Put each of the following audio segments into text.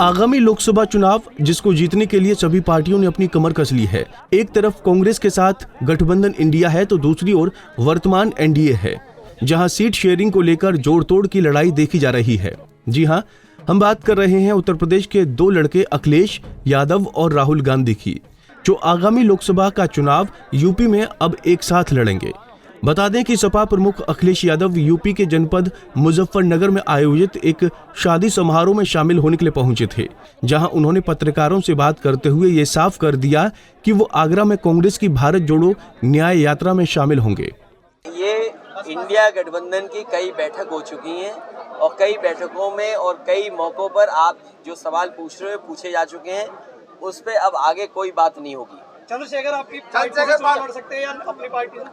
आगामी लोकसभा चुनाव जिसको जीतने के लिए सभी पार्टियों ने अपनी कमर कस ली है। एक तरफ कांग्रेस के साथ गठबंधन इंडिया है तो दूसरी ओर वर्तमान एनडीए है, जहां सीट शेयरिंग को लेकर जोड़ तोड़ की लड़ाई देखी जा रही है। जी हां, हम बात कर रहे हैं उत्तर प्रदेश के दो लड़के अखिलेश यादव और राहुल गांधी की, जो आगामी लोकसभा का चुनाव यूपी में अब एक साथ लड़ेंगे। बता दें कि सपा प्रमुख अखिलेश यादव यूपी के जनपद मुजफ्फरनगर में आयोजित एक शादी समारोह में शामिल होने के लिए पहुंचे थे, जहां उन्होंने पत्रकारों से बात करते हुए ये साफ कर दिया कि वो आगरा में कांग्रेस की भारत जोड़ो न्याय यात्रा में शामिल होंगे। ये इंडिया गठबंधन की कई बैठक हो चुकी हैं और कई बैठकों में और कई मौकों पर आप जो सवाल पूछ रहे हो पूछे जा चुके हैं, उस पर अब आगे कोई बात नहीं होगी। चंद्रशेखर आपकी पार्टी से लड़ सकते हैं या अपनी पार्टी से?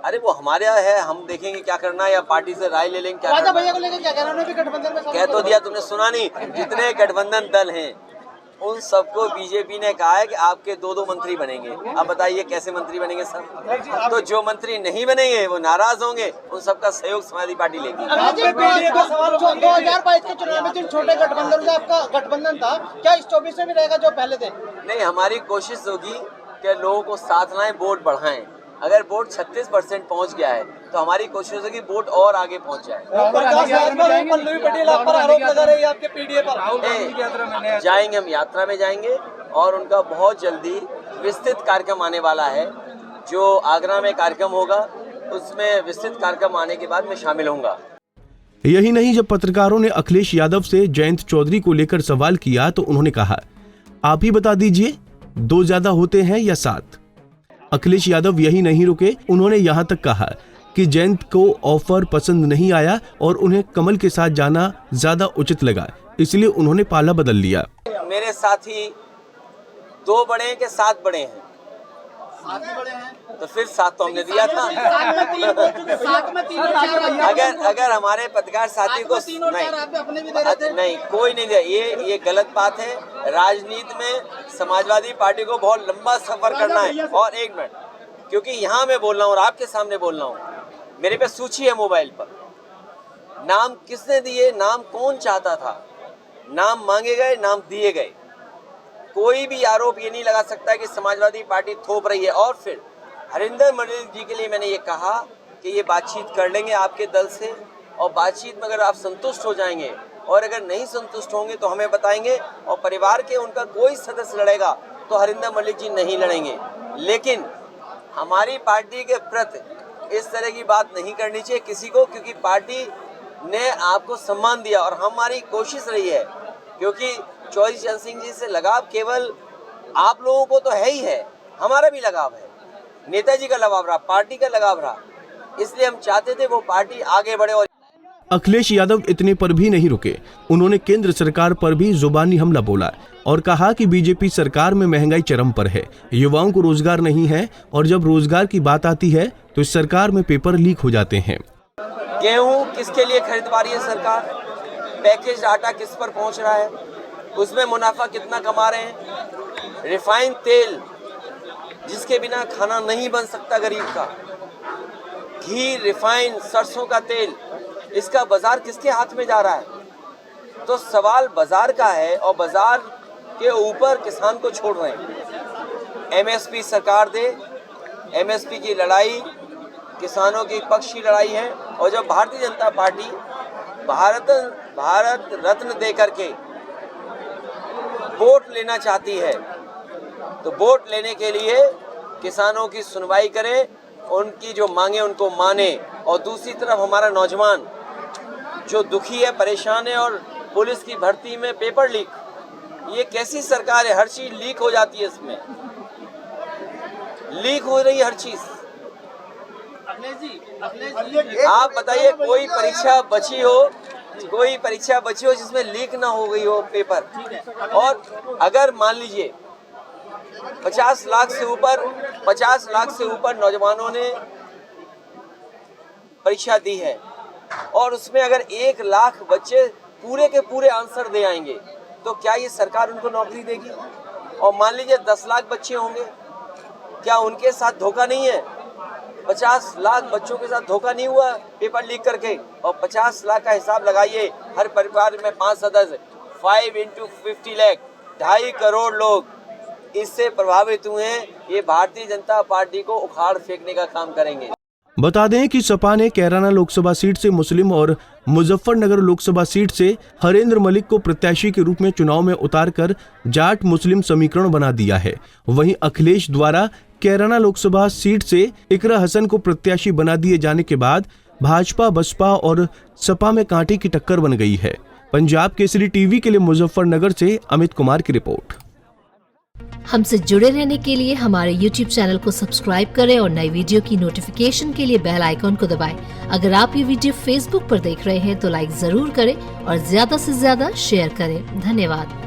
अरे वो हमारे यहाँ है, हम देखेंगे क्या करना है या पार्टी से राय ले लेंगे क्या भैया को लेकर क्या कहना है? गठबंधन में कह तो दिया, तुमने सुना नहीं? जितने गठबंधन दल हैं उन सबको बीजेपी ने कहा है कि आपके दो मंत्री बनेंगे। अब बताइए कैसे मंत्री बनेंगे सब? तो जो मंत्री नहीं बनेंगे वो नाराज होंगे, उन सबका सहयोग समाजवादी पार्टी लेगी। 2022 के चुनाव में जिन छोटे गठबंधन का आपका गठबंधन था, क्या इस 24 में भी रहेगा जो पहले थे? नहीं, हमारी कोशिश होगी कि लोगों को साथ लाएं, वोट बढ़ाएं। अगर वोट 36% पहुंच गया है तो हमारी कोशिश है कि वोट और आगे पहुंच जाए। पल्लवी पटेल आप पर आरोप लगा रही है आपके पीडीए पर। जाएंगे, हम यात्रा में जाएंगे और उनका बहुत जल्दी विस्तृत कार्यक्रम आने वाला है। जो आगरा में कार्यक्रम होगा उसमें विस्तृत कार्यक्रम आने के बाद मैं शामिल होऊंगा। यही नहीं, जब पत्रकारों ने अखिलेश यादव से जयंत चौधरी को लेकर सवाल किया तो उन्होंने कहा, आप ही बता दीजिए 2 ज्यादा होते हैं या 7? अखिलेश यादव यही नहीं रुके, उन्होंने यहां तक कहा कि जयंत को ऑफर पसंद नहीं आया और उन्हें कमल के साथ जाना ज्यादा उचित लगा, इसलिए उन्होंने पाला बदल लिया। मेरे साथी 2 बड़े हैं कि 7 बड़े हैं? 7 बड़े हैं तो फिर 7 तो हमने दिया था। अगर हमारे पत्रकार साथी को नहीं कोई नहीं दिया, ये गलत बात है। राजनीति में समाजवादी पार्टी को बहुत लंबा सफर करना है। और एक मिनट, क्योंकि यहाँ मैं बोल रहा हूँ और आपके सामने बोल रहा हूँ, मेरे पे सूची है मोबाइल पर। नाम किसने दिए, नाम कौन चाहता था, नाम मांगे गए, नाम दिए गए। कोई भी आरोप ये नहीं लगा सकता कि समाजवादी पार्टी थोप रही है। और फिर हरिंदर मंडल जी के लिए मैंने ये कहा कि ये बातचीत कर लेंगे आपके दल से, और बातचीत में अगर आप संतुष्ट हो जाएंगे और अगर नहीं संतुष्ट होंगे तो हमें बताएंगे, और परिवार के उनका कोई सदस्य लड़ेगा तो हरिंदर मंडल जी नहीं लड़ेंगे। लेकिन हमारी पार्टी के प्रति इस तरह की बात नहीं करनी चाहिए किसी को, क्योंकि पार्टी ने आपको सम्मान दिया और हमारी कोशिश रही है, क्योंकि चौधरी चरण सिंह जी से लगाव केवल आप लोगों को तो है ही है, हमारा भी लगाव है, नेताजी का लगाव रहा, पार्टी का लगाव रहा, इसलिए हम चाहते थे वो पार्टी आगे बढ़े। और अखिलेश यादव इतने पर भी नहीं रुके, उन्होंने केंद्र सरकार पर भी जुबानी हमला बोला और कहा कि बीजेपी सरकार में महंगाई चरम पर है, युवाओं को रोजगार नहीं है, और जब रोजगार की बात आती है तो इस सरकार में पेपर लीक हो जाते हैं। गेहूं किसके लिए खरीदवा रही है सरकार? पैकेज आटा किस पर पहुंच रहा है? उसमें मुनाफा कितना कमा रहे हैं? रिफाइंड तेल जिसके बिना खाना नहीं बन सकता गरीब का, घी, रिफाइंड, सरसों का तेल, इसका बाजार किसके हाथ में जा रहा है? तो सवाल बाजार का है और बाजार के ऊपर किसान को छोड़ रहे हैं। एमएसपी सरकार दे, एमएसपी की लड़ाई किसानों के पक्ष की लड़ाई है। और जब भारतीय जनता पार्टी भारत रत्न दे करके वोट लेना चाहती है तो वोट लेने के लिए किसानों की सुनवाई करें, उनकी जो मांगे उनको माने। और दूसरी तरफ हमारा नौजवान जो दुखी है, परेशान है, और पुलिस की भर्ती में पेपर लीक, ये कैसी सरकार है? हर चीज लीक हो जाती है, इसमें लीक हो रही है हर चीज। आप बताइए कोई परीक्षा बची हो जिसमें लीक ना हो गई हो पेपर। और अगर मान लीजिए 50 लाख से ऊपर नौजवानों ने परीक्षा दी है और उसमें अगर 1 लाख बच्चे पूरे के पूरे आंसर दे आएंगे तो क्या ये सरकार उनको नौकरी देगी? और मान लीजिए 10 लाख बच्चे होंगे, क्या उनके साथ धोखा नहीं है? 50 लाख बच्चों के साथ धोखा नहीं हुआ पेपर लीक करके? और 50 लाख का हिसाब लगाइए, हर परिवार में 5 सदस्य, 5 into 50 लाख 2.5 करोड़ लोग इससे प्रभावित हुए हैं। ये भारतीय जनता पार्टी को उखाड़ फेंकने का काम करेंगे। बता दें कि सपा ने कैराना लोकसभा सीट से मुस्लिम और मुजफ्फरनगर लोकसभा सीट से हरेंद्र मलिक को प्रत्याशी के रूप में चुनाव में उतारकर जाट मुस्लिम समीकरण बना दिया है। वहीं अखिलेश द्वारा कैराना लोकसभा सीट से इकरा हसन को प्रत्याशी बना दिए जाने के बाद भाजपा, बसपा और सपा में कांटे की टक्कर बन गई है। पंजाब केसरी टीवी के लिए मुजफ्फरनगर से अमित कुमार की रिपोर्ट। हमसे जुड़े रहने के लिए हमारे YouTube चैनल को सब्सक्राइब करें और नई वीडियो की नोटिफिकेशन के लिए बेल आइकॉन को दबाएं। अगर आप ये वीडियो Facebook पर देख रहे हैं तो लाइक जरूर करें और ज्यादा से ज्यादा शेयर करें। धन्यवाद।